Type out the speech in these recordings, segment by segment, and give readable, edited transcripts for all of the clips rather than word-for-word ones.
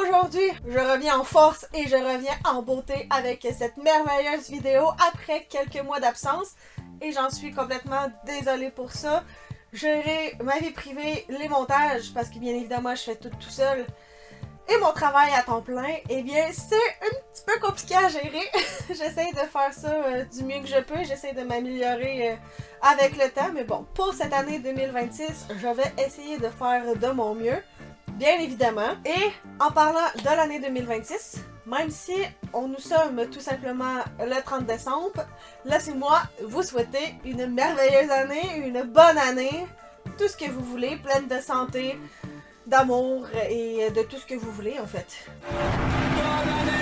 Aujourd'hui, je reviens en force et je reviens en beauté avec cette merveilleuse vidéo après quelques mois d'absence et j'en suis complètement désolée pour ça. Gérer ma vie privée, les montages, parce que bien évidemment je fais tout seul, et mon travail à temps plein, eh bien c'est un petit peu compliqué à gérer. J'essaie de faire ça du mieux que je peux, j'essaie de m'améliorer avec le temps, mais bon, pour cette année 2026, je vais essayer de faire de mon mieux. Bien évidemment. Et en parlant de l'année 2026, même si nous sommes tout simplement le 30 décembre, laissez-moi vous souhaiter une merveilleuse année, une bonne année, tout ce que vous voulez, pleine de santé, d'amour et de tout ce que vous voulez en fait. Bonne année!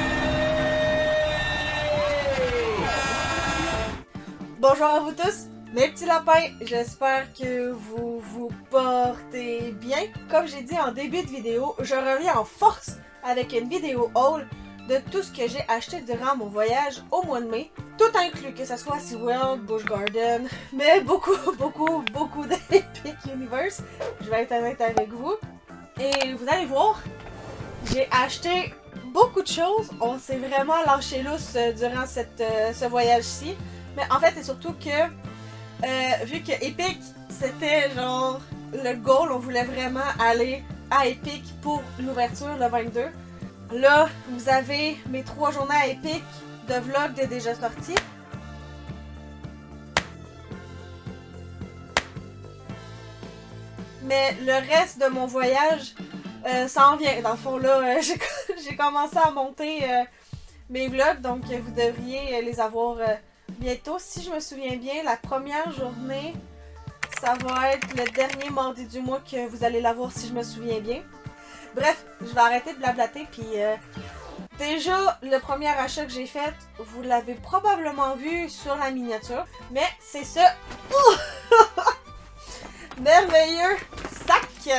Bonjour à vous tous! Mes petits lapins, j'espère que vous vous portez bien. Comme j'ai dit en début de vidéo, je reviens en force avec une vidéo haul de tout ce que j'ai acheté durant mon voyage au mois de mai. Tout inclus, que ce soit SeaWorld, Busch Garden, mais beaucoup d'Epic Universe. Je vais être honnête avec vous. Et vous allez voir, j'ai acheté beaucoup de choses. On s'est vraiment lâché lousse durant ce voyage-ci. Mais en fait, c'est surtout que vu que Epic, c'était genre le goal, on voulait vraiment aller à Epic pour l'ouverture le 22. Là, vous avez mes 3 journées à Epic de vlog de déjà sortis. Mais le reste de mon voyage s'en vient. Dans le fond, là, j'ai commencé à monter mes vlogs, donc vous devriez les avoir bientôt. Si je me souviens bien, la première journée, ça va être le dernier mardi du mois que vous allez l'avoir si je me souviens bien. Bref, je vais arrêter de blablater, puis déjà, le premier achat que j'ai fait, vous l'avez probablement vu sur la miniature, mais c'est ce merveilleux sac qui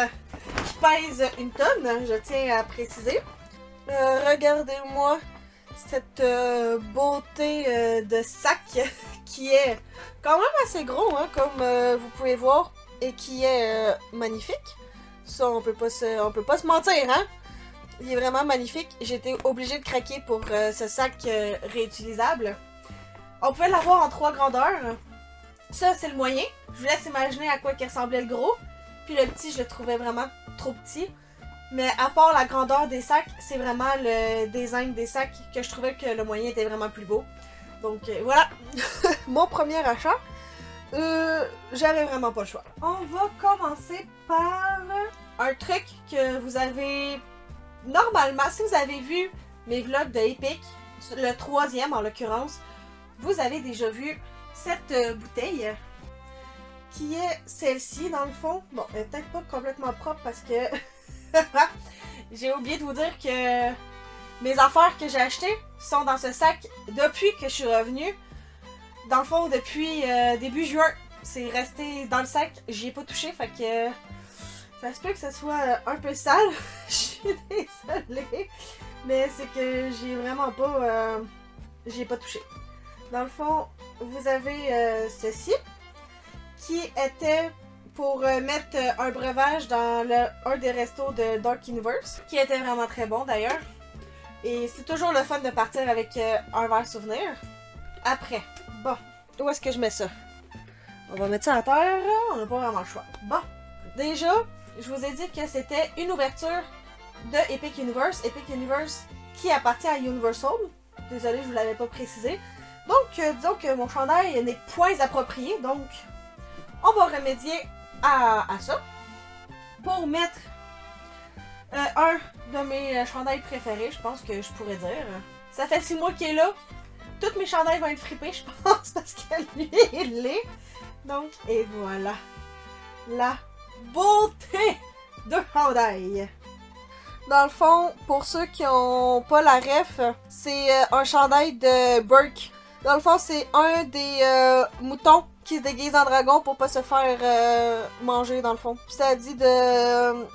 pèse une tonne, je tiens à préciser. Regardez-moi cette beauté de sac qui est quand même assez gros, hein, comme vous pouvez voir, et qui est magnifique. Ça, on peut pas se mentir, hein? Il est vraiment magnifique. J'ai été obligée de craquer pour ce sac réutilisable. On pouvait l'avoir en 3 grandeurs. Ça, c'est le moyen. Je vous laisse imaginer à quoi il ressemblait le gros. Puis le petit, je le trouvais vraiment trop petit. Mais à part la grandeur des sacs, c'est vraiment le design des sacs que je trouvais que le moyen était vraiment plus beau. Donc voilà, mon premier achat. J'avais vraiment pas le choix. On va commencer par un truc que vous avez normalement, si vous avez vu mes vlogs de Epic, le 3e en l'occurrence, vous avez déjà vu cette bouteille qui est celle-ci dans le fond. Bon, elle est peut-être pas complètement propre parce que j'ai oublié de vous dire que mes affaires que j'ai achetées sont dans ce sac depuis que je suis revenue. Dans le fond, depuis début juin, c'est resté dans le sac. J'y ai pas touché, fait que ça se peut que ce soit un peu sale. Je suis désolée, mais c'est que j'ai vraiment pas, j'y ai pas touché. Dans le fond, vous avez ceci qui était pour mettre un breuvage dans un des restos de Dark Universe, qui était vraiment très bon d'ailleurs. Et c'est toujours le fun de partir avec un verre souvenir. Après, bon, où est-ce que je mets ça? On va mettre ça à terre, on n'a pas vraiment le choix. Bon, déjà, je vous ai dit que c'était une ouverture de Epic Universe. Epic Universe qui appartient à Universal. Désolée, je vous l'avais pas précisé. Donc, disons que mon chandail n'est point approprié, donc on va remédier à ça pour mettre un de mes chandails préférés, je pense que je pourrais dire. Ça fait 6 mois qu'il est là. Toutes mes chandails vont être fripés, je pense, parce que lui, il l'est. Donc, et voilà. La beauté de chandail. Dans le fond, pour ceux qui n'ont pas la ref, c'est un chandail de Burke. Dans le fond, c'est un des moutons qui se déguise en dragon pour pas se faire manger, dans le fond. Puis ça dit de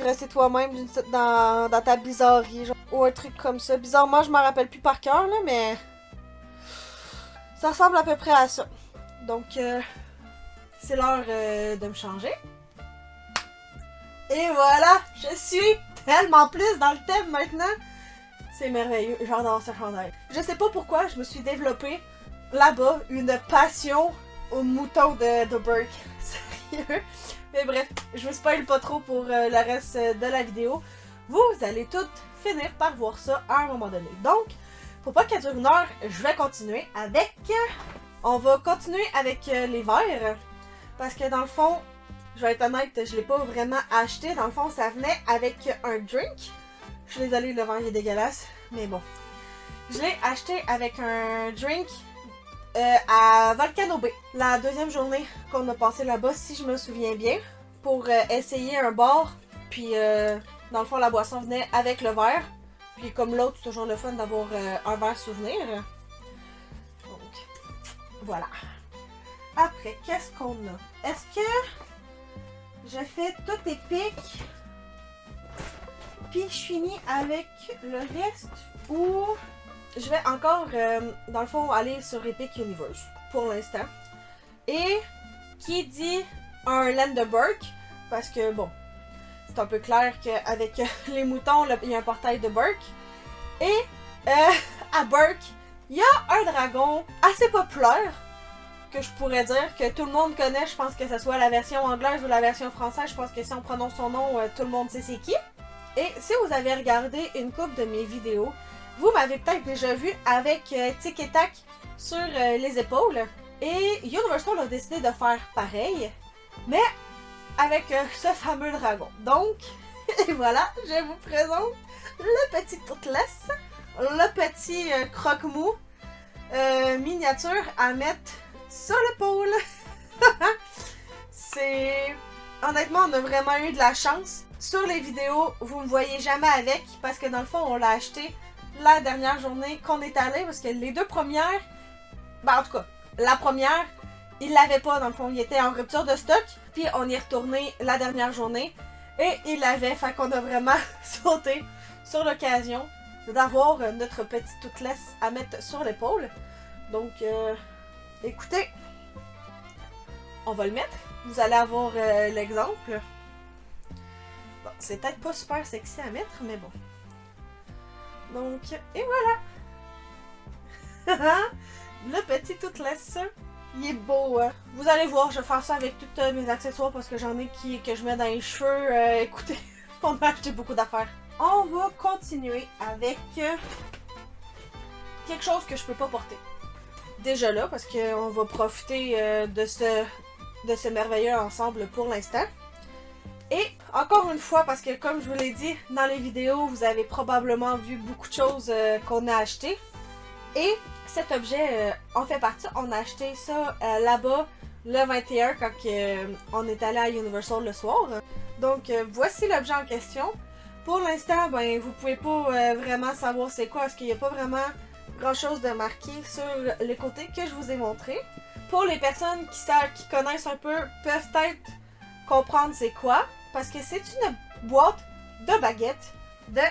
rester toi-même dans ta bizarrerie, genre, ou un truc comme ça. Bizarrement, je m'en rappelle plus par cœur, là, mais ça ressemble à peu près à ça. Donc, c'est l'heure de me changer. Et voilà, je suis tellement plus dans le thème maintenant. C'est merveilleux, j'adore ce chandail. Je sais pas pourquoi, je me suis développée là-bas une passion aux moutons de Burke. Sérieux. Mais bref, je vous spoil pas trop pour le reste de la vidéo. Vous allez toutes finir par voir ça à un moment donné. Donc, pour pas qu'elle dure une heure, je vais continuer avec... On va continuer avec les verres. Parce que dans le fond, je vais être honnête, je l'ai pas vraiment acheté. Dans le fond, ça venait avec un drink. Je suis désolée, le verre est dégueulasse. Mais bon. Je l'ai acheté avec un drink à Volcano Bay. La deuxième journée qu'on a passé là-bas, si je me souviens bien. Pour essayer un bar. Puis, dans le fond, la boisson venait avec le verre. Puis comme l'autre, c'est toujours le fun d'avoir un verre souvenir. Donc, voilà. Après, qu'est-ce qu'on a? Est-ce que je fais tout épique? Puis je finis avec le reste ou je vais encore, dans le fond, aller sur Epic Universe pour l'instant. Et qui dit un land de Burke, parce que bon, c'est un peu clair qu'avec les moutons, là, il y a un portail de Burke. Et à Burke, il y a un dragon assez populaire, que je pourrais dire, que tout le monde connaît. Je pense que ce soit la version anglaise ou la version française. Je pense que si on prononce son nom, tout le monde sait c'est qui. Et si vous avez regardé une couple de mes vidéos, vous m'avez peut-être déjà vu avec Tic et Tac sur les épaules. Et Universal a décidé de faire pareil, mais avec ce fameux dragon. Donc, et voilà, je vous présente le petit Toothless, le petit croque-mou miniature à mettre sur l'épaule. C'est... Honnêtement, on a vraiment eu de la chance. Sur les vidéos, vous me voyez jamais avec, parce que dans le fond, on l'a acheté la dernière journée qu'on est allé, parce que les deux premières, ben en tout cas, la première, il l'avait pas dans le fond, il était en rupture de stock, puis on y est retourné la dernière journée, et il l'avait, fait qu'on a vraiment sauté sur l'occasion d'avoir notre petit Toothless à mettre sur l'épaule. Donc, écoutez, on va le mettre, vous allez avoir l'exemple. Bon, c'est peut-être pas super sexy à mettre, mais bon. Donc, et voilà! Le petit Toothless, il est beau, hein? Vous allez voir, je vais faire ça avec tous mes accessoires parce que j'en ai que je mets dans les cheveux. Écoutez, on a acheté beaucoup d'affaires. On va continuer avec quelque chose que je peux pas porter. Déjà là, parce qu'on va profiter de ce merveilleux ensemble pour l'instant. Et encore une fois, parce que comme je vous l'ai dit dans les vidéos, vous avez probablement vu beaucoup de choses qu'on a achetées. Et cet objet en fait partie. On a acheté ça là-bas le 21 quand on est allé à Universal le soir. Donc voici l'objet en question. Pour l'instant, ben vous pouvez pas vraiment savoir c'est quoi parce qu'il n'y a pas vraiment grand chose de marqué sur les côtés que je vous ai montré. Pour les personnes qui savent, qui connaissent un peu, peuvent peut-être comprendre c'est quoi. Parce que c'est une boîte de baguettes de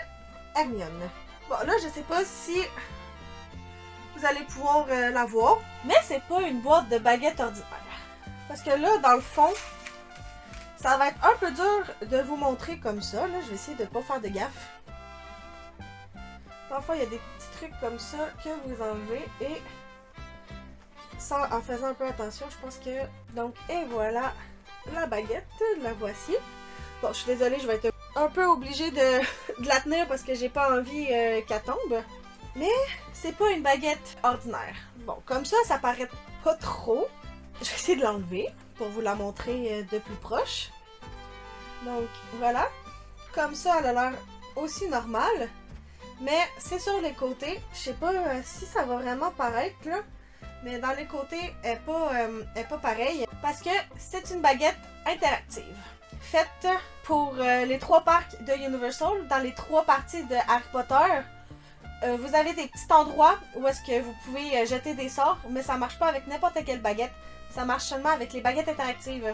Hermione. Bon, là, je sais pas si vous allez pouvoir la voir, mais c'est pas une boîte de baguettes ordinaire. Parce que là, dans le fond, ça va être un peu dur de vous montrer comme ça. Là, je vais essayer de pas faire de gaffe. Dans le fond, il y a des petits trucs comme ça que vous enlevez et en faisant un peu attention, je pense que... Donc, et voilà la baguette, la voici. Bon, je suis désolée, je vais être un peu obligée de la tenir parce que j'ai pas envie qu'elle tombe. Mais c'est pas une baguette ordinaire. Bon, comme ça, ça paraît pas trop. Je vais essayer de l'enlever pour vous la montrer de plus proche. Donc, voilà. Comme ça, elle a l'air aussi normale. Mais c'est sur les côtés. Je sais pas si ça va vraiment paraître, là. Mais dans les côtés, elle est pas pareille. Parce que c'est une baguette interactive. Faite pour les 3 parcs de Universal, dans les 3 parties de Harry Potter. Vous avez des petits endroits où est-ce que vous pouvez jeter des sorts, mais ça marche pas avec n'importe quelle baguette. Ça marche seulement avec les baguettes interactives.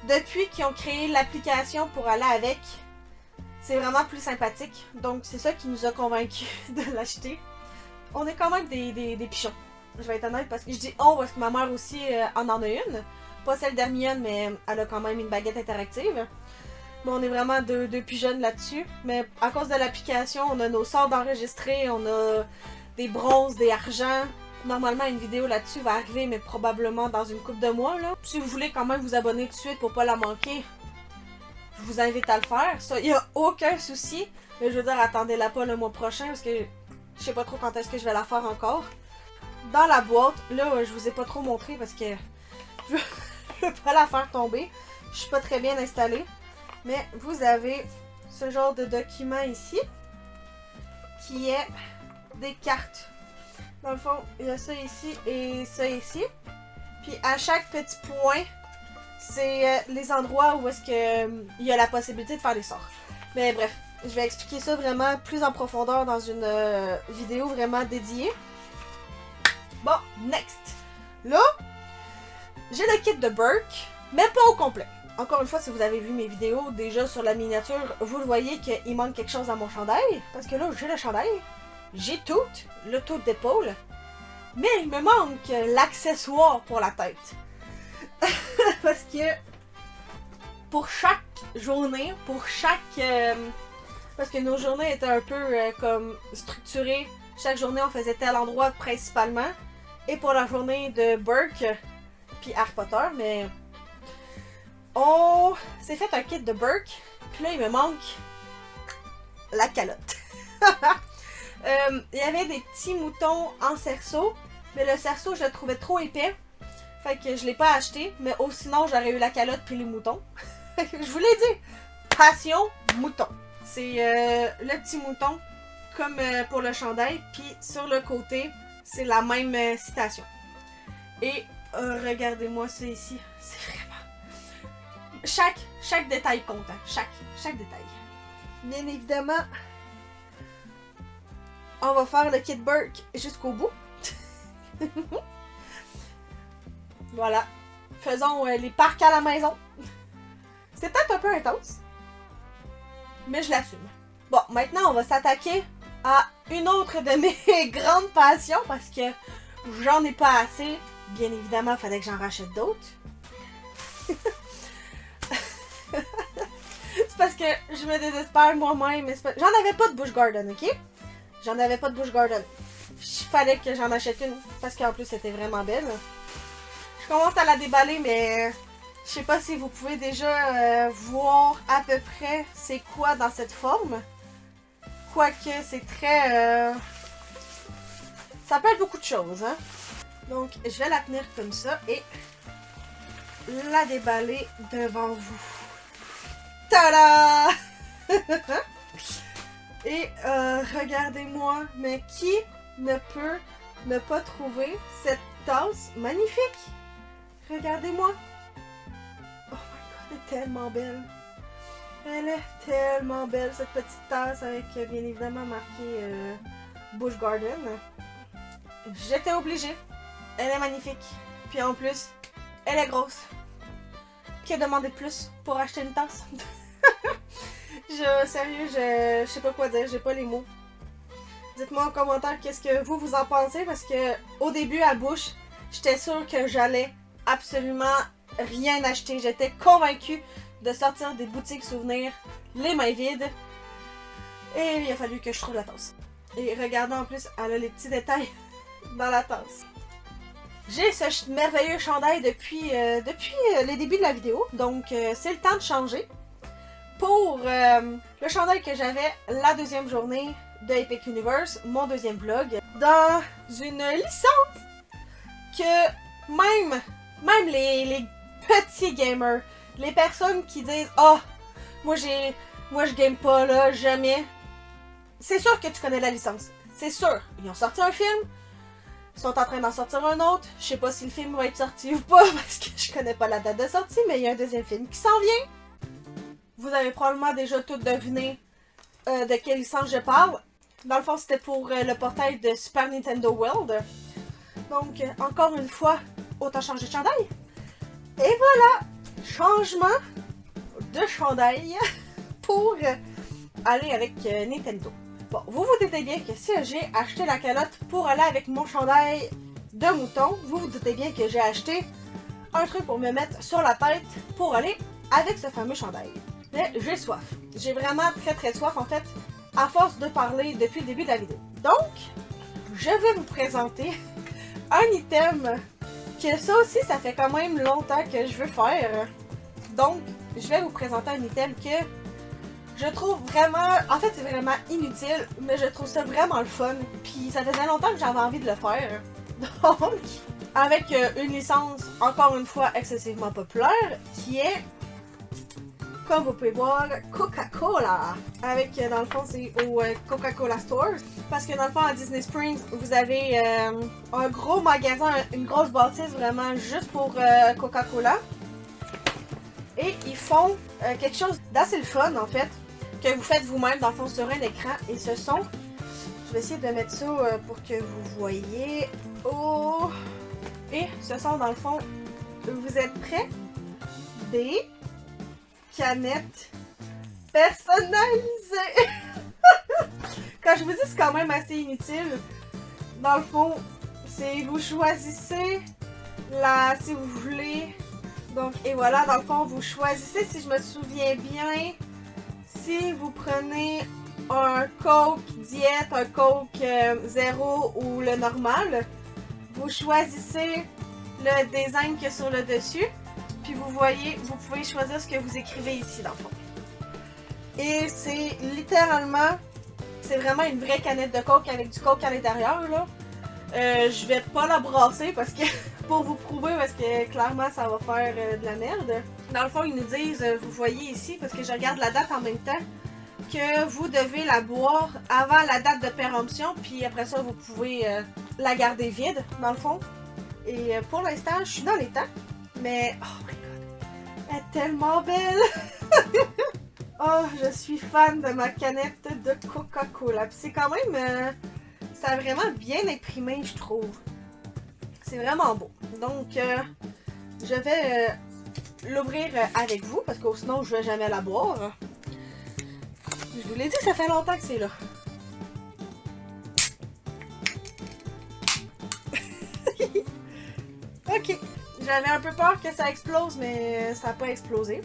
Depuis qu'ils ont créé l'application pour aller avec, c'est vraiment plus sympathique. Donc c'est ça qui nous a convaincus de l'acheter. On est quand même des pichons. Je vais être honnête parce que je dis on parce que ma mère aussi en a une. Pas celle d'Hermione, mais elle a quand même une baguette interactive. Mais on est vraiment deux plus jeunes là-dessus. Mais à cause de l'application, on a nos sorts d'enregistrer, on a des bronzes, des argents. Normalement, une vidéo là-dessus va arriver, mais probablement dans une couple de mois, là. Si vous voulez quand même vous abonner tout de suite pour pas la manquer, je vous invite à le faire. Ça, y a aucun souci. Mais je veux dire, attendez-la pas le mois prochain, parce que je sais pas trop quand est-ce que je vais la faire encore. Dans la boîte, là, je vous ai pas trop montré, parce que je veux pas la faire tomber. Je suis pas très bien installée. Mais vous avez ce genre de document ici, qui est des cartes. Dans le fond, il y a ça ici et ça ici. Puis à chaque petit point, c'est les endroits où est-ce que il y a la possibilité de faire des sorts. Mais bref, je vais expliquer ça vraiment plus en profondeur dans une vidéo vraiment dédiée. Bon, next. Là, j'ai le kit de Burke, mais pas au complet. Encore une fois, si vous avez vu mes vidéos déjà sur la miniature, vous le voyez qu'il manque quelque chose à mon chandail. Parce que là, j'ai le chandail. J'ai tout, le tout d'épaule, mais il me manque l'accessoire pour la tête. Parce que pour chaque journée, parce que nos journées étaient un peu comme structurées, chaque journée on faisait tel endroit principalement, et pour la journée de Burke, puis Harry Potter, mais on s'est fait un kit de Burke, puis là il me manque la calotte. Il y avait des petits moutons en cerceau, mais le cerceau je le trouvais trop épais, fait que je l'ai pas acheté, mais sinon j'aurais eu la calotte puis les moutons. Je vous l'ai dit, passion mouton. C'est le petit mouton comme pour le chandail, puis sur le côté c'est la même citation. Et regardez-moi ça ici, c'est vraiment chaque détail compte, hein? chaque détail. Bien évidemment, on va faire le kit Burke jusqu'au bout. Voilà. Faisons les parcs à la maison. C'est peut-être un peu intense, mais je l'assume. Bon, maintenant on va s'attaquer à une autre de mes grandes passions, parce que j'en ai pas assez. Bien évidemment, il fallait que j'en rachète d'autres. C'est parce que je me désespère moi-même. J'en avais pas de Busch Garden, ok? J'en avais pas de Busch Garden. Il fallait que j'en achète une, parce qu'en plus c'était vraiment belle. Je commence à la déballer, mais je sais pas si vous pouvez déjà voir à peu près c'est quoi dans cette forme. Quoique c'est très... ça peut être beaucoup de choses, hein. Donc je vais la tenir comme ça et la déballer devant vous. Tada! Et regardez-moi, mais qui ne peut ne pas trouver cette tasse magnifique? Regardez-moi. Oh my god, elle est tellement belle. Elle est tellement belle, cette petite tasse avec bien évidemment marqué Busch Garden. J'étais obligée. Elle est magnifique. Puis en plus, elle est grosse. Que demander de plus pour acheter une tasse? Sérieux, je sais pas quoi dire, j'ai pas les mots. Dites-moi en commentaire qu'est-ce que vous en pensez, parce que au début à Busch, j'étais sûre que j'allais absolument rien acheter. J'étais convaincue de sortir des boutiques souvenirs les mains vides. Et il a fallu que je trouve la tasse. Et regardez en plus, elle a les petits détails dans la tasse. J'ai ce merveilleux chandail depuis le début de la vidéo, donc c'est le temps de changer. Pour le chandail que j'avais la deuxième journée de Epic Universe, mon deuxième vlog, dans une licence que même les petits gamers, les personnes qui disent « Ah, moi je game pas là, jamais », c'est sûr que tu connais la licence, c'est sûr. Ils ont sorti un film, ils sont en train d'en sortir un autre, je sais pas si le film va être sorti ou pas parce que je connais pas la date de sortie, mais il y a un deuxième film qui s'en vient. Vous avez probablement déjà tout deviné de quelle licence je parle. Dans le fond, c'était pour le portail de Super Nintendo World. Donc, encore une fois, autant changer de chandail. Et voilà, changement de chandail pour aller avec Nintendo. Bon, vous vous doutez bien que si j'ai acheté la calotte pour aller avec mon chandail de mouton, vous vous doutez bien que j'ai acheté un truc pour me mettre sur la tête pour aller avec ce fameux chandail. Mais j'ai soif. J'ai vraiment très soif en fait, à force de parler depuis le début de la vidéo. Donc, je vais vous présenter un item que ça aussi, ça fait quand même longtemps que je veux faire. Donc, je vais vous présenter un item que je trouve vraiment... En fait, c'est vraiment inutile, mais je trouve ça vraiment le fun. Puis ça faisait longtemps que j'avais envie de le faire. Donc, avec une licence, encore une fois, excessivement populaire, qui est, comme vous pouvez voir, Coca-Cola. Avec, dans le fond, c'est au Coca-Cola Store. Parce que dans le fond, à Disney Springs, vous avez un gros magasin, une grosse bâtisse vraiment juste pour Coca-Cola. Et ils font quelque chose d'assez le fun, en fait, que vous faites vous-même, dans le fond, sur un écran. Et ce sont... Je vais essayer de mettre ça pour que vous voyez. Oh! Et ce sont, dans le fond, vous êtes prêts? Des canettes personnalisées! Quand je vous dis, c'est quand même assez inutile. Dans le fond, c'est vous choisissez la... si vous voulez... Donc, et voilà, dans le fond, vous choisissez, si je me souviens bien, si vous prenez un Coke diète, un Coke zéro ou le normal, vous choisissez le design qu'il y a sur le dessus, puis vous voyez, vous pouvez choisir ce que vous écrivez ici, dans le fond. Et c'est littéralement, c'est vraiment une vraie canette de Coke avec du Coke à l'intérieur, là. Je vais pas la brasser parce que pour vous prouver, parce que clairement ça va faire de la merde. Dans le fond, ils nous disent, vous voyez ici, parce que je regarde la date en même temps, que vous devez la boire avant la date de péremption, puis après ça, vous pouvez la garder vide, dans le fond. Et pour l'instant, je suis dans les temps, mais oh my god, elle est tellement belle! Oh, je suis fan de ma canette de Coca-Cola. Puis c'est quand même... ça a vraiment bien imprimé, je trouve. C'est vraiment beau. Donc, je vais l'ouvrir avec vous, parce que sinon, je vais jamais la boire. Je vous l'ai dit, ça fait longtemps que c'est là. Ok. J'avais un peu peur que ça explose, mais ça n'a pas explosé.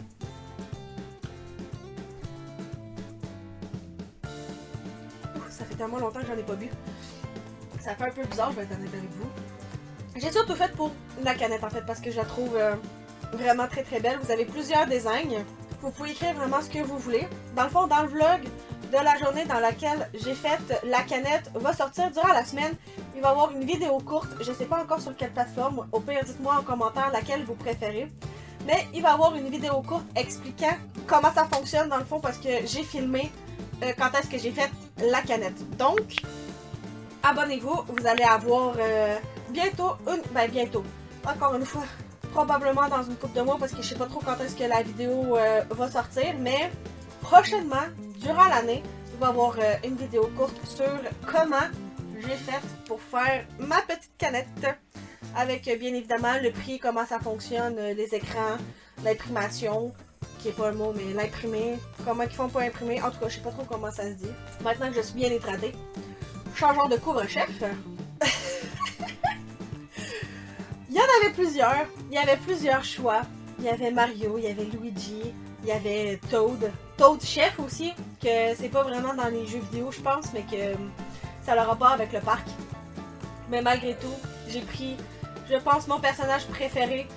Ça fait tellement longtemps que j'en ai pas bu. Ça fait un peu bizarre, je vais être honnête avec vous. J'ai surtout fait pour la canette en fait, parce que je la trouve vraiment très belle. Vous avez plusieurs designs. Vous pouvez écrire vraiment ce que vous voulez. Dans le fond, dans le vlog de la journée dans laquelle j'ai fait la canette va sortir durant la semaine. Il va y avoir une vidéo courte. Je ne sais pas encore sur quelle plateforme. Au pire, dites-moi en commentaire laquelle vous préférez. Mais il va y avoir une vidéo courte expliquant comment ça fonctionne dans le fond, parce que j'ai filmé quand est-ce que j'ai fait la canette. Donc, abonnez-vous, vous allez avoir bientôt bientôt, encore une fois, probablement dans une couple de mois, parce que je sais pas trop quand est-ce que la vidéo va sortir, mais prochainement, durant l'année, il va y avoir une vidéo courte sur comment j'ai fait pour faire ma petite canette, avec bien évidemment le prix, comment ça fonctionne, les écrans, l'imprimation, qui est pas le mot, mais l'imprimer, comment ils font pour imprimer, en tout cas, je sais pas trop comment ça se dit. Maintenant que je suis bien étradée, changeons de couvre-chef. Il y en avait plusieurs. Il y avait plusieurs choix. Il y avait Mario, il y avait Luigi, il y avait Toad. Toad Chef aussi, que c'est pas vraiment dans les jeux vidéo, je pense, mais que ça a rapport avec le parc. Mais malgré tout, j'ai pris, je pense, mon personnage préféré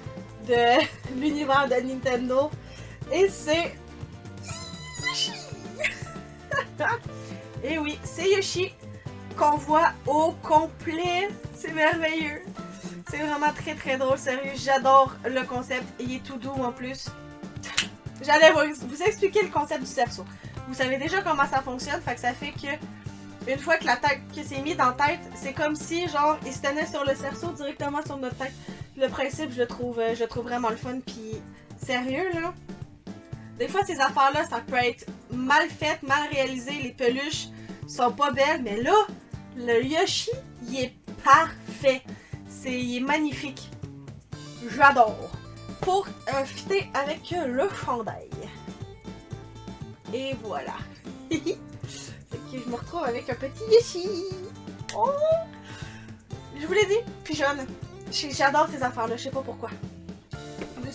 de l'univers de Nintendo. Et c'est Yoshi. Et oui, c'est Yoshi qu'on voit au complet. C'est merveilleux. C'est vraiment très drôle, sérieux. J'adore le concept. Il est tout doux en plus. J'allais vous expliquer le concept du cerceau. Vous savez déjà comment ça fonctionne, fait que ça fait que une fois que la tête, que c'est mis dans la tête, c'est comme si genre il se tenait sur le cerceau directement sur notre tête. Le principe, je le trouve vraiment le fun, puis sérieux là. Des fois ces affaires-là, ça peut être mal fait, mal réalisé, les peluches sont pas belles, mais là, le Yoshi, il est parfait. Il est magnifique. J'adore. Pour fitter avec le chandail. Et voilà. Fait que je me retrouve avec un petit Yoshi. Oh! Je vous l'ai dit, puis jeune. J'adore ces affaires-là, je sais pas pourquoi.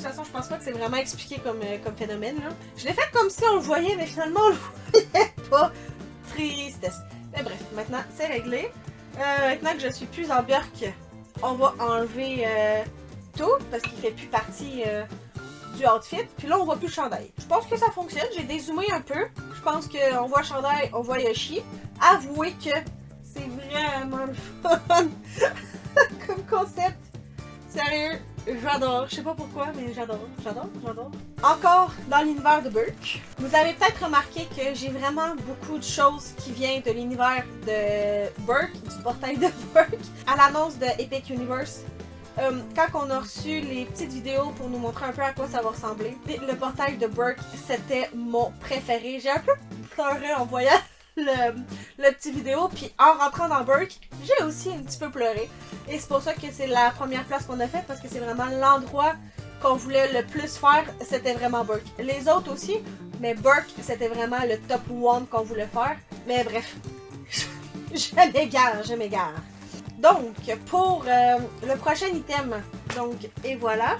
toute façon, je pense pas que c'est vraiment expliqué comme phénomène. Là. Je l'ai fait comme si on le voyait, mais finalement, on le voyait pas. Tristesse. Mais bref, maintenant, c'est réglé. Maintenant que je suis plus en Björk, on va enlever tout, parce qu'il fait plus partie du outfit. Puis là, on voit plus le chandail. Je pense que ça fonctionne. J'ai dézoomé un peu. Je pense qu'on voit le chandail, on voit Yoshi. Avouez que c'est vraiment le fun comme concept. Sérieux, j'adore. Je sais pas pourquoi, mais j'adore. Encore dans l'univers de Burke. Vous avez peut-être remarqué que j'ai vraiment beaucoup de choses qui viennent de l'univers de Burke, du portail de Burke, à l'annonce de Epic Universe. Quand on a reçu les petites vidéos pour nous montrer un peu à quoi ça va ressembler, le portail de Burke, c'était mon préféré. J'ai un peu pleuré en voyant le petit vidéo, puis en rentrant dans Burke, j'ai aussi un petit peu pleuré. Et c'est pour ça que c'est la première place qu'on a faite, parce que c'est vraiment l'endroit qu'on voulait le plus faire, c'était vraiment Burke. Les autres aussi, mais Burke, c'était vraiment le top 1 qu'on voulait faire. Mais bref, je m'égare. Donc, pour le prochain item, donc, et voilà.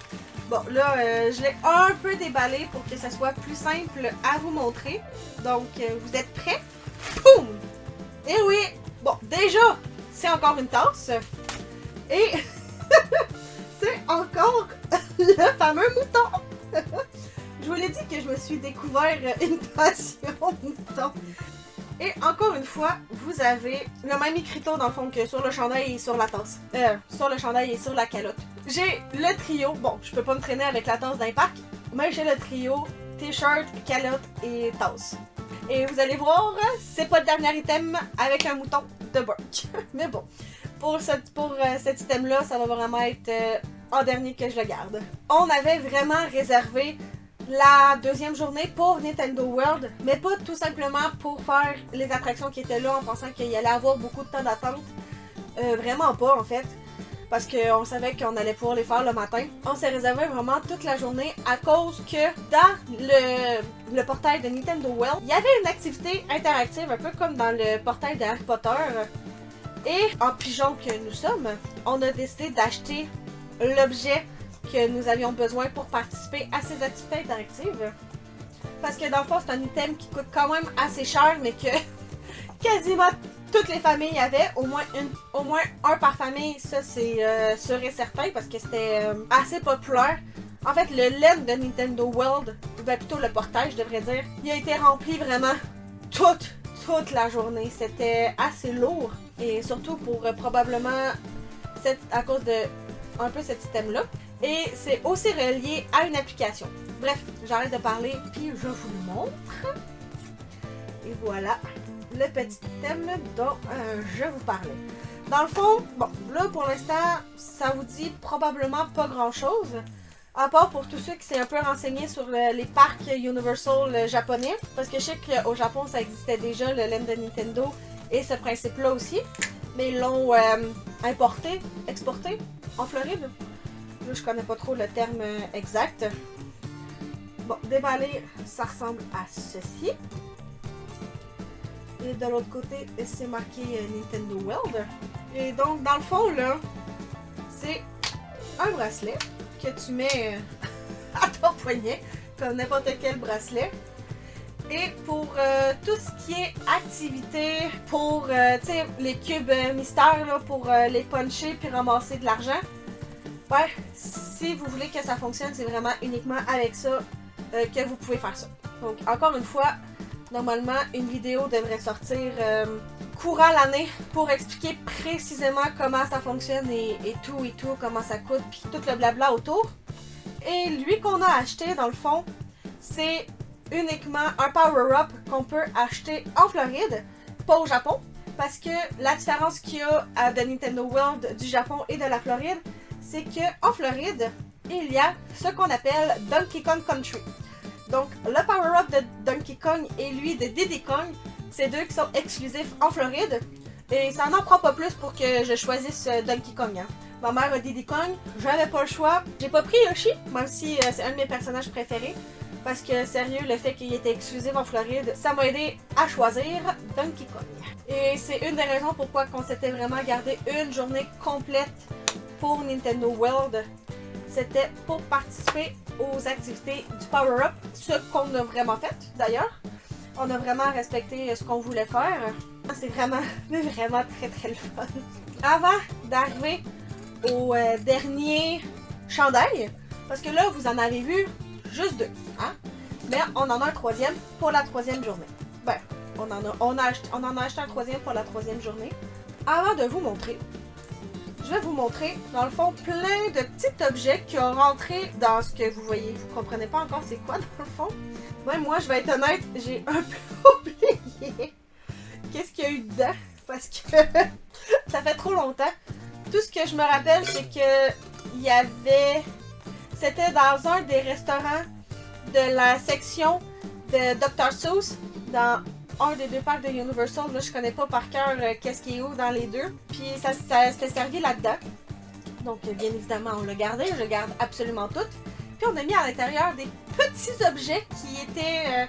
Bon, là, je l'ai un peu déballé pour que ça soit plus simple à vous montrer. Donc, vous êtes prêts? Boum! Et oui! Bon, déjà, c'est encore une tasse. Et c'est encore le fameux mouton! Je vous l'ai dit que je me suis découvert une passion mouton. Et encore une fois, vous avez le même écriteau dans le fond que sur le chandail et sur la tasse. Sur le chandail et sur la calotte. J'ai le trio, bon, je peux pas me traîner avec la tasse d'impact, mais j'ai le trio t-shirt, calotte et tasse. Et vous allez voir, c'est pas le dernier item avec un mouton de Burke. Mais bon, pour cet item-là, ça va vraiment être en dernier que je le garde. On avait vraiment réservé la deuxième journée pour Nintendo World, mais pas tout simplement pour faire les attractions qui étaient là en pensant qu'il y allait avoir beaucoup de temps d'attente. Vraiment pas en fait, parce qu'on savait qu'on allait pouvoir les faire le matin. On s'est réservé vraiment toute la journée à cause que dans le portail de Nintendo World, il y avait une activité interactive un peu comme dans le portail de Harry Potter. Et en pigeon que nous sommes, on a décidé d'acheter l'objet que nous avions besoin pour participer à ces activités interactives. Parce que dans le fond, c'est un item qui coûte quand même assez cher, mais que quasiment toutes les familles avaient, au moins un par famille, ça c'est sûr et certain, parce que c'était assez populaire. En fait, le LAN de Nintendo World, ben plutôt le portail, je devrais dire, il a été rempli vraiment toute la journée. C'était assez lourd, et surtout pour probablement à cause de un peu cet item-là. Et c'est aussi relié à une application. Bref, j'arrête de parler, puis je vous le montre. Et voilà le petit item dont je vous parlais. Dans le fond, bon, là pour l'instant, ça vous dit probablement pas grand-chose. À part pour tous ceux qui s'est un peu renseigné sur les parcs Universal japonais. Parce que je sais qu'au Japon, ça existait déjà, le LAN de Nintendo, et ce principe-là aussi. Mais ils l'ont exporté en Floride. Là, je connais pas trop le terme exact. Bon, déballé, ça ressemble à ceci. Et de l'autre côté, c'est marqué Nintendo World. Et donc, dans le fond, là, c'est un bracelet que tu mets à ton poignet, comme n'importe quel bracelet. Et pour tout ce qui est activité, pour les cubes mystères, là, pour les puncher puis ramasser de l'argent, ouais, si vous voulez que ça fonctionne, c'est vraiment uniquement avec ça que vous pouvez faire ça. Donc, encore une fois, normalement, une vidéo devrait sortir courant l'année pour expliquer précisément comment ça fonctionne et tout, comment ça coûte, puis tout le blabla autour. Et lui qu'on a acheté, dans le fond, c'est uniquement un power-up qu'on peut acheter en Floride, pas au Japon, parce que la différence qu'il y a de Nintendo World du Japon et de la Floride, c'est qu'en Floride, il y a ce qu'on appelle Donkey Kong Country. Donc, le power-up de Donkey Kong et lui de Diddy Kong, c'est deux qui sont exclusifs en Floride. Et ça n'en prend pas plus pour que je choisisse Donkey Kong. Hein. Ma mère a Diddy Kong, j'avais pas le choix. J'ai pas pris Yoshi, même si c'est un de mes personnages préférés. Parce que, sérieux, le fait qu'il était exclusif en Floride, ça m'a aidé à choisir Donkey Kong. Et c'est une des raisons pourquoi on s'était vraiment gardé une journée complète pour Nintendo World. C'était pour participer aux activités du Power Up, ce qu'on a vraiment fait d'ailleurs. On a vraiment respecté ce qu'on voulait faire. C'est vraiment, mais vraiment très très le fun. Avant d'arriver au dernier chandail, parce que là vous en avez vu juste 2, hein? Mais on en a un troisième pour la 3e journée. Ben, on en a acheté un troisième pour la 3e journée. Avant de vous montrer, je vais vous montrer, dans le fond, plein de petits objets qui ont rentré dans ce que vous voyez. Vous comprenez pas encore c'est quoi, dans le fond? Même moi, je vais être honnête, j'ai un peu oublié qu'est-ce qu'il y a eu dedans, parce que ça fait trop longtemps. Tout ce que je me rappelle, c'est que il y avait... C'était dans un des restaurants de la section de Dr. Seuss, dans un des 2 parcs de Universal. Là, je connais pas par cœur qu'est-ce qui est où dans les deux. Puis ça s'était servi là-dedans. Donc, bien évidemment, on l'a gardé. Je garde absolument tout. Puis on a mis à l'intérieur des petits objets qui étaient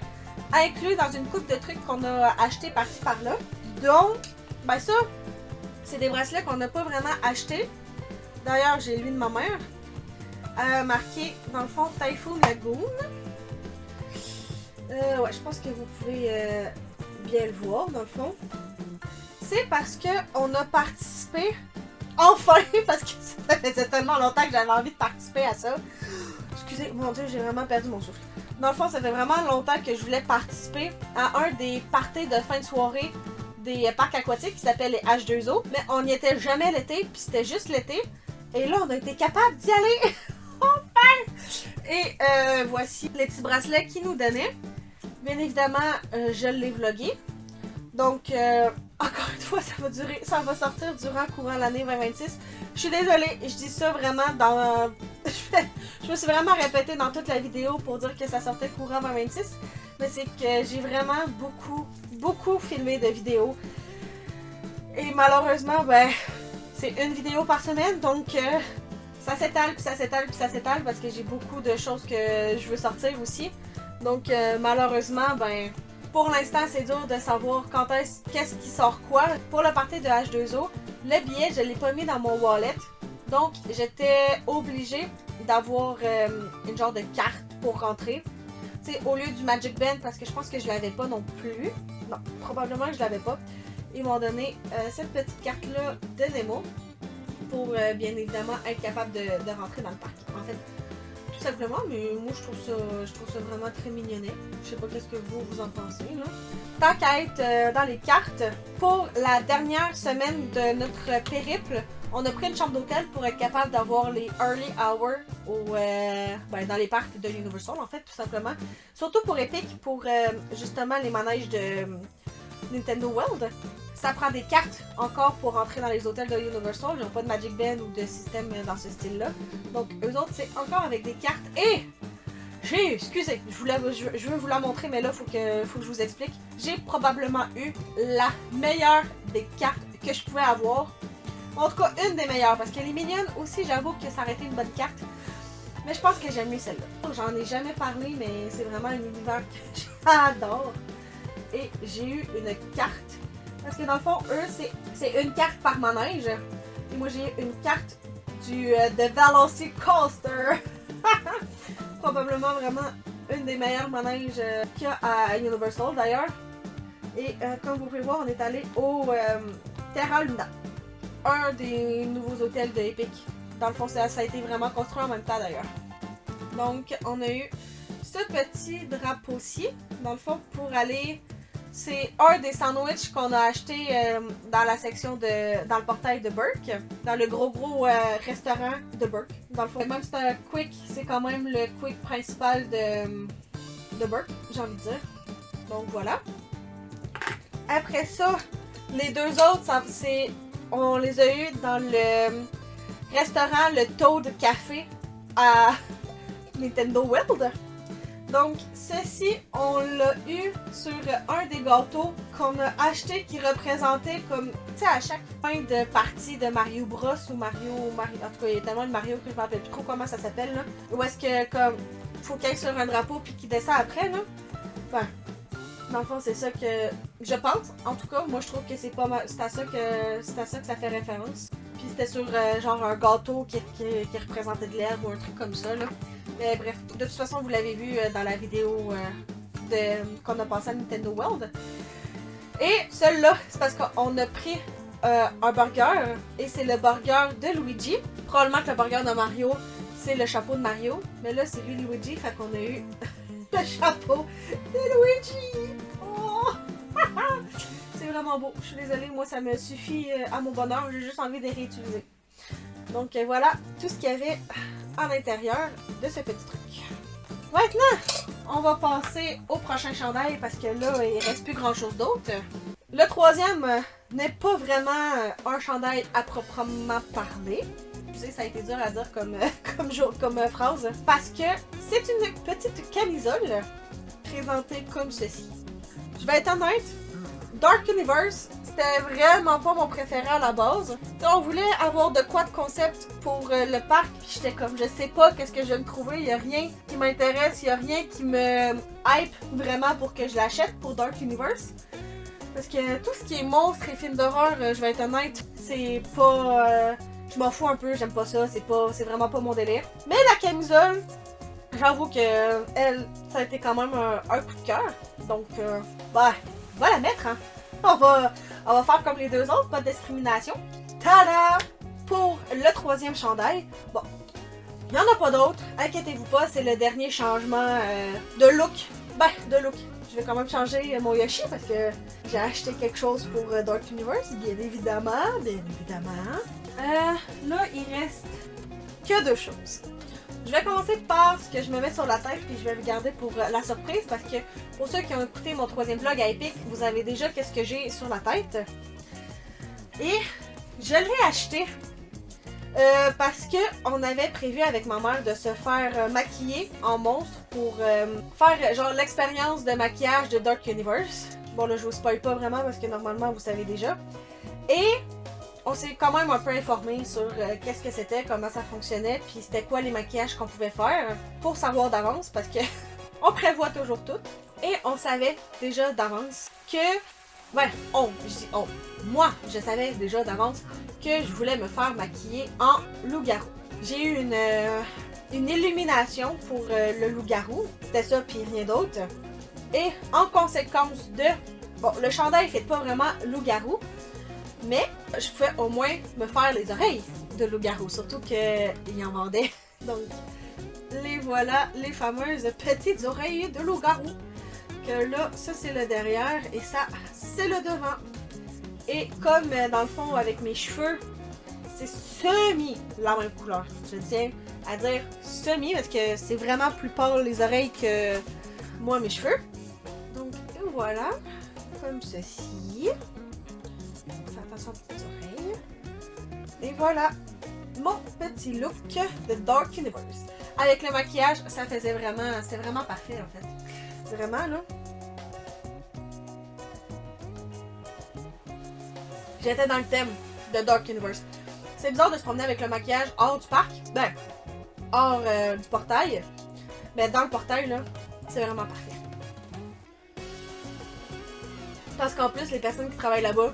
inclus dans une coupe de trucs qu'on a acheté par-ci par-là. Donc, ben ça, c'est des bracelets qu'on n'a pas vraiment achetés. D'ailleurs, j'ai lui de ma mère. Marqué, dans le fond, Typhoon Lagoon. Ouais, je pense que vous pouvez bien le voir, dans le fond. C'est parce qu'on a participé, enfin, parce que ça faisait tellement longtemps que j'avais envie de participer à ça. Excusez, mon Dieu, j'ai vraiment perdu mon souffle. Dans le fond, ça fait vraiment longtemps que je voulais participer à un des parties de fin de soirée des parcs aquatiques qui s'appelle les H2O. Mais on n'y était jamais l'été, puis c'était juste l'été. Et là, on a été capable d'y aller. Enfin! Et voici les petits bracelets qu'ils nous donnaient. Bien évidemment, je l'ai vlogué. Donc, encore une fois, ça va sortir courant l'année 2026. Je suis désolée, je dis ça vraiment dans... je me suis vraiment répétée dans toute la vidéo pour dire que ça sortait courant 2026. Mais c'est que j'ai vraiment beaucoup filmé de vidéos. Et malheureusement, ben, c'est une vidéo par semaine, donc ça s'étale, puis ça s'étale, puis ça s'étale, parce que j'ai beaucoup de choses que je veux sortir aussi. Donc malheureusement, ben, pour l'instant, c'est dur de savoir qu'est-ce qui sort quoi. Pour le party de H2O, le billet, je l'ai pas mis dans mon wallet. Donc, j'étais obligée d'avoir une genre de carte pour rentrer. Tu sais, au lieu du Magic Band, parce que je pense que je l'avais pas non plus. Non, probablement que je l'avais pas. Ils m'ont donné cette petite carte-là de Nemo pour bien évidemment être capable de rentrer dans le parc. En fait, tout simplement, mais moi je trouve ça vraiment très mignonnet. Je sais pas qu'est-ce que vous en pensez là. Tant qu'à être dans les cartes, pour la dernière semaine de notre périple, on a pris une chambre d'hôtel pour être capable d'avoir les early hours dans les parcs de Universal en fait, tout simplement. Surtout pour Epic, pour justement les manèges de Nintendo World. Ça prend des cartes encore pour rentrer dans les hôtels de Universal. Ils n'ont pas de Magic Band ou de système dans ce style-là. Donc, eux autres, c'est encore avec des cartes. Et excusez, je veux vous la montrer, mais là, il faut que je vous explique. J'ai probablement eu la meilleure des cartes que je pouvais avoir. En tout cas, une des meilleures, parce qu'elle est mignonne aussi. J'avoue que ça aurait été une bonne carte. Mais je pense que j'aime mieux celle-là. J'en ai jamais parlé, mais c'est vraiment un univers que j'adore. Et j'ai eu une carte. Parce que dans le fond, eux, c'est une carte par manège. Et moi, j'ai une carte de Velocicoaster. Probablement vraiment une des meilleures manèges qu'il y a à Universal d'ailleurs. Et comme vous pouvez voir, on est allé au Terra Luna. Un des nouveaux hôtels de Epic. Dans le fond, ça a été vraiment construit en même temps d'ailleurs. Donc, on a eu ce petit drapeau-ci, dans le fond, pour aller... C'est un des sandwichs qu'on a acheté dans la section dans le portail de Burke, dans le gros restaurant de Burke. Dans le fond, même si c'est un quick, c'est quand même le quick principal de Burke, j'ai envie de dire. Donc voilà. Après ça, les deux autres, on les a eu dans le restaurant le Toad Café à Nintendo World. Donc, ceci, on l'a eu sur un des gâteaux qu'on a acheté qui représentait comme, tu sais, à chaque fin de partie de Mario Bros ou Mario, en tout cas, il y a tellement de Mario que je ne me rappelle plus trop comment ça s'appelle, là. Où est-ce que, comme, faut qu'il aille sur un drapeau puis qu'il descend après, là. Ben, dans le fond, c'est ça que je pense. En tout cas, moi, je trouve que c'est pas mal, c'est à ça que ça fait référence. Puis c'était sur, genre, un gâteau qui représentait de l'herbe ou un truc comme ça, là. Mais bref, de toute façon, vous l'avez vu dans la vidéo qu'on a passé à Nintendo World. Et celui-là, c'est parce qu'on a pris un burger, et c'est le burger de Luigi. Probablement que le burger de Mario, c'est le chapeau de Mario. Mais là, c'est lui Luigi, fait qu'on a eu le chapeau de Luigi. Oh! C'est vraiment beau. Je suis désolée, moi, ça me suffit à mon bonheur. J'ai juste envie de les réutiliser. Donc voilà tout ce qu'il y avait à l'intérieur de ce petit truc. Maintenant, on va passer au prochain chandail parce que là, il reste plus grand chose d'autre. Le troisième n'est pas vraiment un chandail à proprement parler. Je sais, ça a été dur à dire comme phrase. Parce que c'est une petite camisole présentée comme ceci. Je vais être honnête, Dark Universe, c'était vraiment pas mon préféré à la base. On voulait avoir de quoi de concept pour le parc, puis j'étais comme, je sais pas qu'est-ce que je vais me trouver, il y a rien qui m'intéresse, il y a rien qui me hype vraiment pour que je l'achète pour Dark Universe. Parce que tout ce qui est monstres et films d'horreur, je vais être honnête, c'est pas... je m'en fous un peu, j'aime pas ça, c'est vraiment pas mon délire. Mais la camisole, j'avoue que elle, ça a été quand même un coup de cœur. Donc, bah, on va la mettre, hein. On va faire comme les deux autres, pas de discrimination. Tada! Pour le troisième chandail, bon, il n'y en a pas d'autres, inquiétez-vous pas, c'est le dernier changement de look. Ben, de look. Je vais quand même changer mon Yoshi parce que j'ai acheté quelque chose pour Dark Universe, bien évidemment, bien évidemment. Là, il reste que deux choses. Je vais commencer par ce que je me mets sur la tête, puis je vais le garder pour la surprise, parce que pour ceux qui ont écouté mon troisième vlog à Epic, vous savez déjà qu'est-ce que j'ai sur la tête. Et je l'ai acheté parce que on avait prévu avec ma mère de se faire maquiller en monstre pour faire genre l'expérience de maquillage de Dark Universe. Bon là, je vous spoil pas vraiment parce que normalement vous savez déjà. Et on s'est quand même un peu informé sur qu'est-ce que c'était, comment ça fonctionnait, puis c'était quoi les maquillages qu'on pouvait faire pour savoir d'avance parce que on prévoit toujours tout. Et on savait déjà d'avance que, ouais, je dis on, moi je savais déjà d'avance que je voulais me faire maquiller en loup-garou. J'ai eu une illumination pour le loup-garou, c'était ça puis rien d'autre. Et en conséquence de, bon, le chandail fait pas vraiment loup-garou, mais je pouvais au moins me faire les oreilles de loup-garou, surtout qu'il en vendait. Donc, les voilà, les fameuses petites oreilles de loup-garou. Que là, ça c'est le derrière et ça, c'est le devant. Et comme dans le fond, avec mes cheveux, c'est semi la même couleur. Je tiens à dire semi parce que c'est vraiment plus pâle les oreilles que moi mes cheveux. Donc, voilà, comme ceci. Attention aux petites oreilles. Et voilà mon petit look de Dark Universe. Avec le maquillage, ça faisait vraiment, c'est vraiment parfait en fait. Vraiment là. J'étais dans le thème de Dark Universe. C'est bizarre de se promener avec le maquillage hors du parc, ben, hors du portail. Mais dans le portail là, c'est vraiment parfait. Parce qu'en plus, les personnes qui travaillent là-bas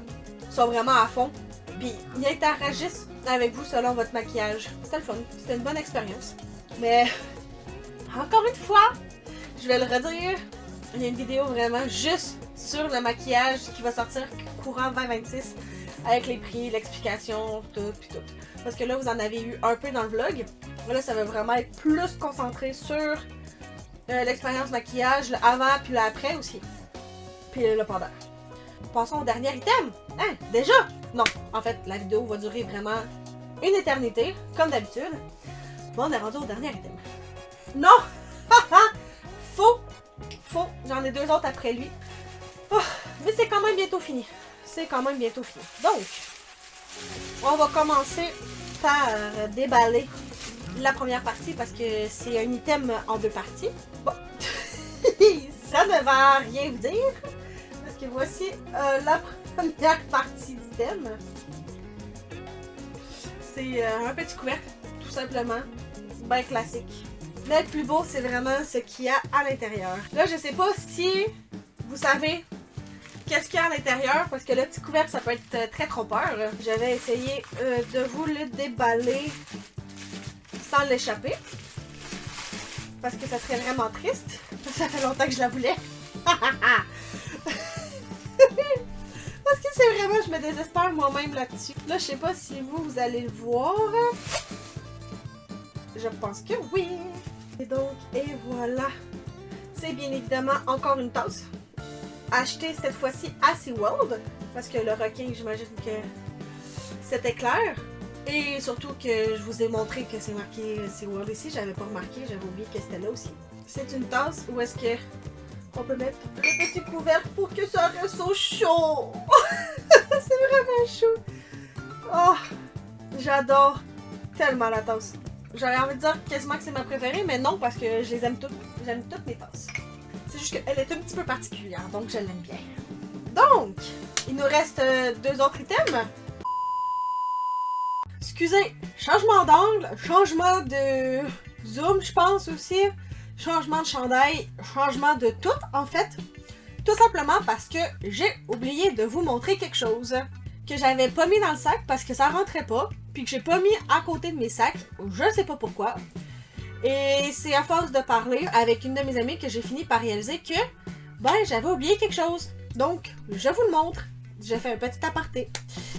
sont vraiment à fond. Puis ils interagissent avec vous selon votre maquillage. C'était le fun. C'était une bonne expérience. Mais encore une fois, je vais le redire, il y a une vidéo vraiment juste sur le maquillage qui va sortir courant 2026 avec les prix, l'explication, tout puis tout. Parce que là, vous en avez eu un peu dans le vlog. Là, ça va vraiment être plus concentré sur l'expérience maquillage, le avant puis le après aussi. Puis le pendant. Passons au dernier item. Hein, déjà? Non, en fait, la vidéo va durer vraiment une éternité, comme d'habitude. Bon, on est rendu au dernier item. Non! Faux! J'en ai deux autres après lui. Oh, mais c'est quand même bientôt fini. Donc, on va commencer par déballer la première partie parce que c'est un item en deux parties. Bon, ça ne va rien vous dire. Parce que voici la première partie d'item. C'est un petit couvercle, tout simplement. Ben classique. Mais le plus beau, c'est vraiment ce qu'il y a à l'intérieur. Là, je sais pas si vous savez qu'est-ce qu'il y a à l'intérieur, parce que le petit couvercle, ça peut être très trompeur. Je vais essayer de vous le déballer sans l'échapper. Parce que ça serait vraiment triste. Ça fait longtemps que je la voulais. Parce que c'est vraiment, je me désespère moi-même là-dessus. Là, je sais pas si vous allez le voir. Je pense que oui. Et donc, et voilà. C'est bien évidemment encore une tasse. Achetée cette fois-ci à SeaWorld. Parce que le requin, j'imagine que c'était clair. Et surtout que je vous ai montré que c'est marqué SeaWorld ici. J'avais pas remarqué, j'avais oublié que c'était là aussi. C'est une tasse où est-ce que on peut mettre un petit couvercle pour que ça reste au chaud. C'est vraiment chaud. Oh, j'adore tellement la tasse. J'aurais envie de dire quasiment que c'est ma préférée, mais non, parce que je les aime toutes. J'aime toutes mes tasses. C'est juste qu'elle est un petit peu particulière, donc je l'aime bien. Donc, il nous reste 2 autres items. Excusez, changement d'angle, changement de zoom, je pense aussi. Changement de chandail, changement de tout, en fait. Tout simplement parce que j'ai oublié de vous montrer quelque chose que j'avais pas mis dans le sac parce que ça rentrait pas, puis que j'ai pas mis à côté de mes sacs, je sais pas pourquoi. Et c'est à force de parler avec une de mes amies que j'ai fini par réaliser que, ben, j'avais oublié quelque chose. Donc, je vous le montre. J'ai fait un petit aparté.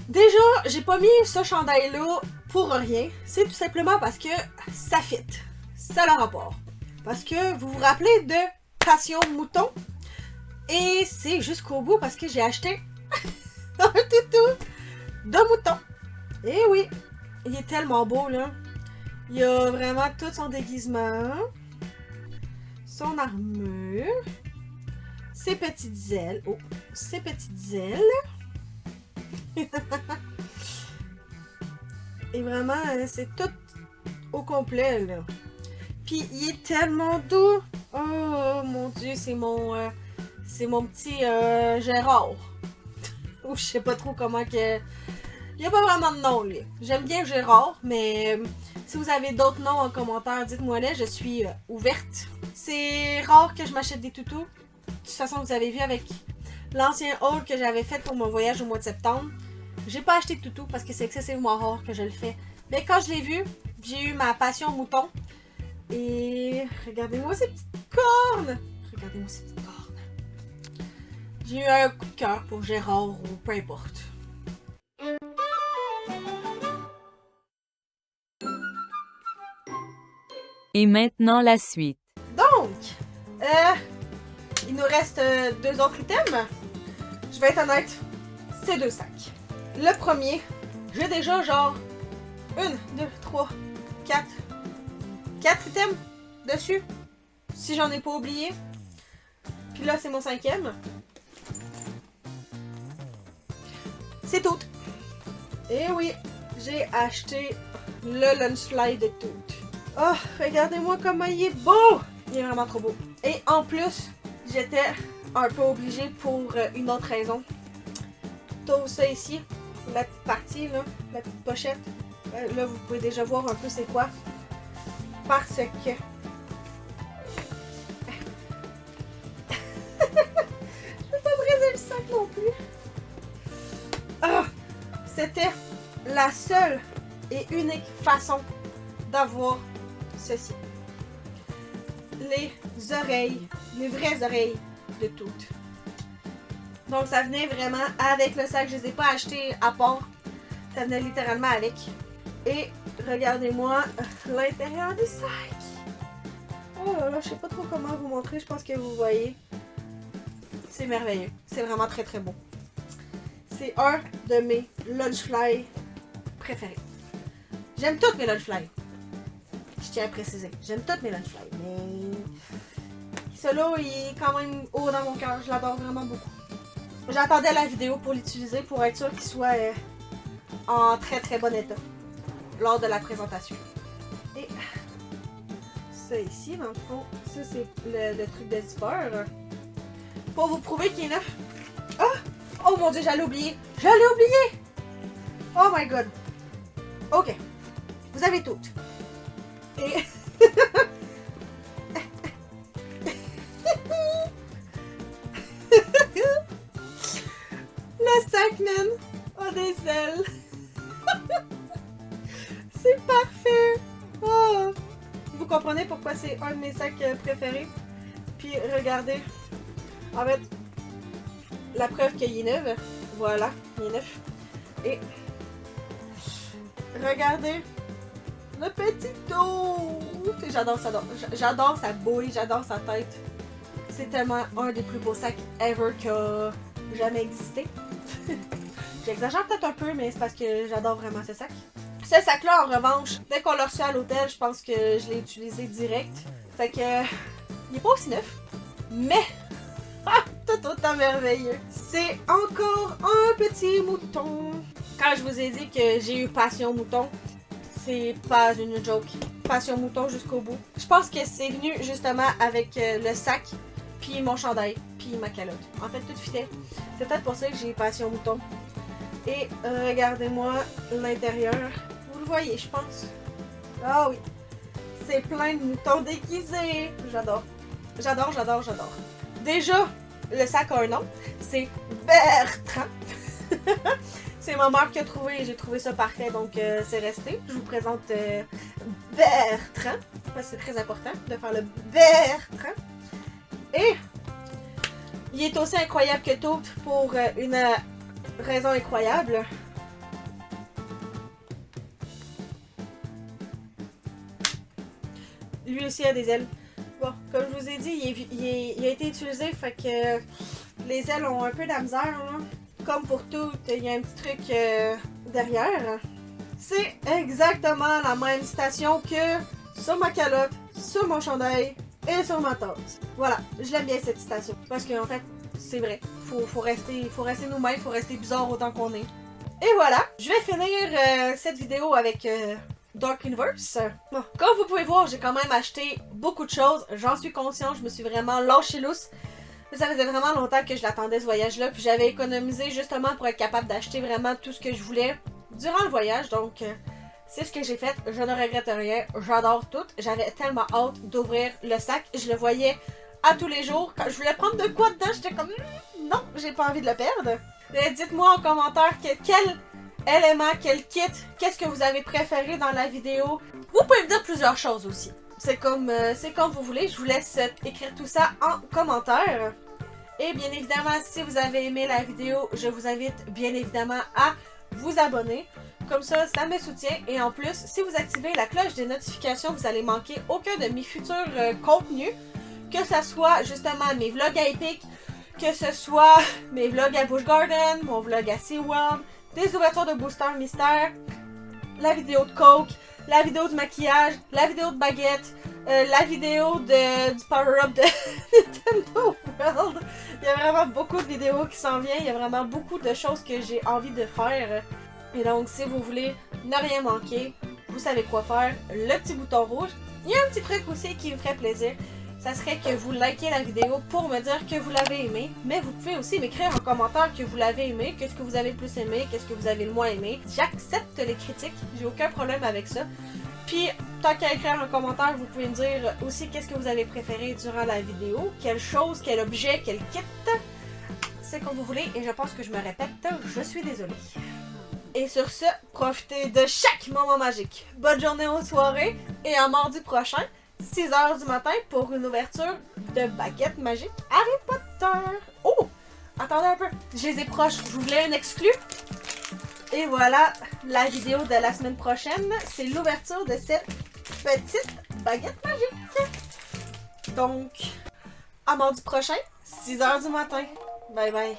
Déjà, j'ai pas mis ce chandail-là pour rien. C'est tout simplement parce que ça fit. Ça a le rapport. Parce que vous vous rappelez de Passion Mouton? Et c'est jusqu'au bout parce que j'ai acheté un toutou de mouton. Et oui, il est tellement beau là. Il y a vraiment tout son déguisement, son armure, ses petites ailes. Oh, ses petites ailes. Et vraiment, c'est tout au complet là. Puis il est tellement doux. Oh mon dieu, c'est mon petit Gérard. Ou je sais pas trop comment que... Il n'y a pas vraiment de nom, lui. J'aime bien Gérard, mais si vous avez d'autres noms en commentaire, dites-moi-les, je suis ouverte. C'est rare que je m'achète des toutous. De toute façon, vous avez vu avec l'ancien haul que j'avais fait pour mon voyage au mois de septembre. J'ai pas acheté de toutou parce que c'est excessivement rare que je le fais. Mais quand je l'ai vu, j'ai eu ma passion mouton. Et regardez-moi ces petites cornes! Regardez-moi ces petites cornes. J'ai eu un coup de cœur pour Gérard ou peu importe. Et maintenant la suite. Donc, il nous reste 2 autres items. Je vais être honnête, c'est 2 sacs. Le premier, j'ai déjà genre 1, 2, 3, 4 items dessus. Si j'en ai pas oublié. Puis là, c'est mon 5e. C'est tout. Et oui, j'ai acheté le Lunchfly de tout. Oh, regardez-moi comment il est beau! Il est vraiment trop beau. Et en plus, j'étais un peu obligée pour une autre raison. Tout ça ici, la petite partie, là, la petite pochette. Là, vous pouvez déjà voir un peu c'est quoi. Parce que... Je peux pas briser le sac non plus. Ah! C'était la seule et unique façon d'avoir ceci. Les oreilles, les vraies oreilles de toutes. Donc ça venait vraiment avec le sac, je les ai pas achetés à part. Ça venait littéralement avec. Et regardez-moi l'intérieur du sac. Oh là là, je sais pas trop comment vous montrer, je pense que vous voyez. C'est merveilleux, c'est vraiment très très beau. C'est un de mes Lunchfly préférés. J'aime toutes mes Lunchfly. Je tiens à préciser, j'aime toutes mes Lunchfly, mais celui-là, il est quand même haut dans mon cœur. Je l'adore vraiment beaucoup. J'attendais la vidéo pour l'utiliser pour être sûr qu'il soit en très très bon état lors de la présentation. Et ça ici, dans le fond, ça c'est le truc de zipper. Pour vous prouver qu'il est neuf. Ah! Oh mon dieu, j'allais oublier! J'allais oublier! Oh my god! Ok. Vous avez tout. Et... le sac, man, a des ailes. C'est parfait. Oh. Vous comprenez pourquoi c'est un de mes sacs préférés. Puis regardez, en fait, la preuve qu'il est neuf. Voilà, il est neuf. Et regardez le petit dos. J'adore ça. J'adore sa bouille, j'adore sa tête. C'est tellement un des plus beaux sacs ever qui a jamais existé. J'exagère peut-être un peu, mais c'est parce que j'adore vraiment ce sac. Ce sac-là, en revanche, dès qu'on l'a reçu à l'hôtel, je pense que je l'ai utilisé direct. Fait que, il est pas aussi neuf, mais tout autant merveilleux. C'est encore un petit mouton. Quand je vous ai dit que j'ai eu passion mouton, c'est pas une joke. Passion mouton jusqu'au bout. Je pense que c'est venu justement avec le sac, puis mon chandail, puis ma calotte. En fait, tout fitait. C'est peut-être pour ça que j'ai passion mouton. Et regardez-moi l'intérieur. Vous le voyez, je pense. Ah oui. C'est plein de moutons déguisés. J'adore. J'adore. Déjà, le sac a un nom. C'est Bertrand. C'est ma mère qui a trouvé et j'ai trouvé ça parfait, donc c'est resté. Je vous présente Bertrand. Parce que c'est très important de faire le Bertrand. Et il est aussi incroyable que tout pour une raison incroyable. Lui aussi a des ailes. Bon, comme je vous ai dit, il a été utilisé, fait que les ailes ont un peu de la misère. Là. Comme pour tout, il y a un petit truc derrière. C'est exactement la même citation que sur ma calotte, sur mon chandail et sur ma tasse. Voilà, je l'aime bien cette citation. Parce qu'en fait, c'est vrai. Faut rester nous-mêmes, faut rester bizarre autant qu'on est. Et voilà, je vais finir cette vidéo avec Dark Universe. Bon, comme vous pouvez voir, j'ai quand même acheté beaucoup de choses. J'en suis consciente, je me suis vraiment lâché lousse. Mais ça faisait vraiment longtemps que je l'attendais ce voyage-là. Puis j'avais économisé justement pour être capable d'acheter vraiment tout ce que je voulais durant le voyage. Donc, c'est ce que j'ai fait. Je ne regrette rien. J'adore tout. J'avais tellement hâte d'ouvrir le sac. Je le voyais à tous les jours. Quand je voulais prendre de quoi dedans, j'étais comme non, j'ai pas envie de le perdre. Dites-moi en commentaire quel élément, quel kit, qu'est-ce que vous avez préféré dans la vidéo. Vous pouvez me dire plusieurs choses aussi. C'est comme vous voulez. Je vous laisse écrire tout ça en commentaire. Et bien évidemment, si vous avez aimé la vidéo, je vous invite bien évidemment à vous abonner. Comme ça, ça me soutient. Et en plus, si vous activez la cloche des notifications, vous allez manquer aucun de mes futurs contenus. Que ce soit justement mes vlogs à Epic, que ce soit mes vlogs à Busch Garden, mon vlog à SeaWorld, des ouvertures de booster mystère, la vidéo de Coke, la vidéo de maquillage, la vidéo de baguette, la vidéo du power-up de Nintendo World. Il y a vraiment beaucoup de vidéos qui s'en viennent, il y a vraiment beaucoup de choses que j'ai envie de faire. Et donc, si vous voulez ne rien manquer, vous savez quoi faire, le petit bouton rouge. Il y a un petit truc aussi qui me ferait plaisir. Ça serait que vous likez la vidéo pour me dire que vous l'avez aimé. Mais vous pouvez aussi m'écrire en commentaire que vous l'avez aimé, qu'est-ce que vous avez le plus aimé, qu'est-ce que vous avez le moins aimé. J'accepte les critiques, j'ai aucun problème avec ça. Puis, tant qu'à écrire en commentaire, vous pouvez me dire aussi qu'est-ce que vous avez préféré durant la vidéo, quelle chose, quel objet, quel kit. C'est comme vous voulez et je pense que je me répète, je suis désolée. Et sur ce, profitez de chaque moment magique. Bonne journée ou soirée et à mardi prochain, 6h du matin pour une ouverture de baguette magique Harry Potter. Oh! Attendez un peu, je les ai proches. Je voulais un exclu. Et voilà la vidéo de la semaine prochaine. C'est l'ouverture de cette petite baguette magique. Donc, à mardi prochain, 6h du matin. Bye bye.